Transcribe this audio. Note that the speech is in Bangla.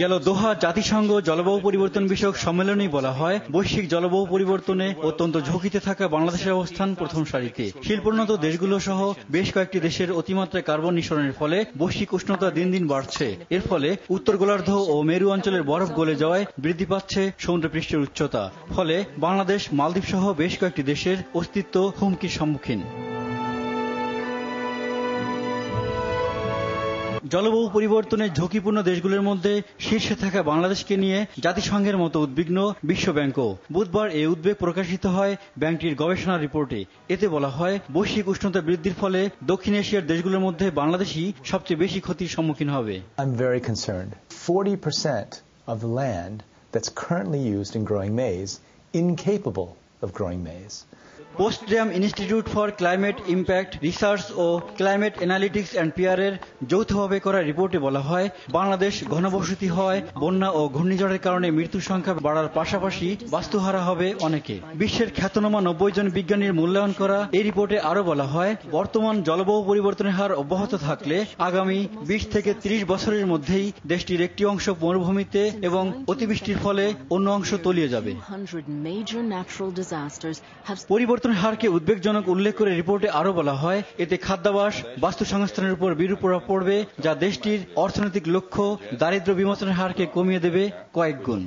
গেল দোহা জাতিসংঘ জলবায়ু পরিবর্তন বিষয়ক সম্মেলনে বলা হয়, বৈশ্বিক জলবায়ু পরিবর্তনে অত্যন্ত ঝুঁকিতে থাকা বাংলাদেশের অবস্থান প্রথম সারিতে। শিল্পোন্নত দেশগুলো সহ বেশ কয়েকটি দেশের অতিমাত্রায় কার্বন নিঃসরণের ফলে বৈশ্বিক উষ্ণতা দিন দিন বাড়ছে। এর ফলে উত্তর গোলার্ধ ও মেরু অঞ্চলের বরফ গলে যাওয়ায় বৃদ্ধি পাচ্ছে সমুদ্রপৃষ্ঠের উচ্চতা। ফলে বাংলাদেশ, মালদ্বীপ সহ বেশ কয়েকটি দেশের অস্তিত্ব হুমকির সম্মুখীন। জলবায়ু পরিবর্তনের ঝুঁকিপূর্ণ দেশগুলোর মধ্যে শীর্ষে থাকা বাংলাদেশকে নিয়ে জাতিসংঘের মতো উদ্বিগ্ন বিশ্ব ব্যাংকও। বুধবার এই উদ্বেগ প্রকাশিত হয় ব্যাংকটির গবেষণা রিপোর্টে। এতে বলা হয়, বৈশ্বিক উষ্ণতা বৃদ্ধির ফলে দক্ষিণ এশিয়ার দেশগুলোর মধ্যে বাংলাদেশই সবচেয়ে বেশি ক্ষতির সম্মুখীন হবে। I'm very concerned. 40% of the land that's currently used in growing maize incapable of growing maize. Potsdam institute for climate impact research ও ক্লাইমেট অ্যানালিটিক্স অ্যান্ড পিয়ারের যৌথভাবে করা রিপোর্টে বলা হয়, বাংলাদেশ ঘনবসতি হওয়ায় বন্যা ও ঘূর্ণিঝড়ের কারণে মৃত্যুর সংখ্যা বাড়ার পাশাপাশি বাস্তুহারা হবে অনেকে। বিশ্বের খ্যাতনামা 90 জন বিজ্ঞানীর মূল্যায়ন করা এই রিপোর্টে আরো বলা হয়, বর্তমান জলবায়ু পরিবর্তনের হার অব্যাহত থাকলে আগামী 20 থেকে 30 বছরের মধ্যেই দেশটির একটি অংশ মরুভূমিতে এবং অতিবৃষ্টির ফলে অন্য অংশ তলিয়ে যাবে। পরিবর্তনের হারকে উদ্বেগজনক উল্লেখ করে রিপোর্টে আরো বলা হয়, এতে খাদ্যাভ্যাস, বাস্তু সংস্থানের উপর বিরূপ প্রভাব পড়বে, যা দেশটির অর্থনৈতিক লক্ষ্য দারিদ্র্য বিমোচনের হারকে কমিয়ে দেবে কয়েক গুণ।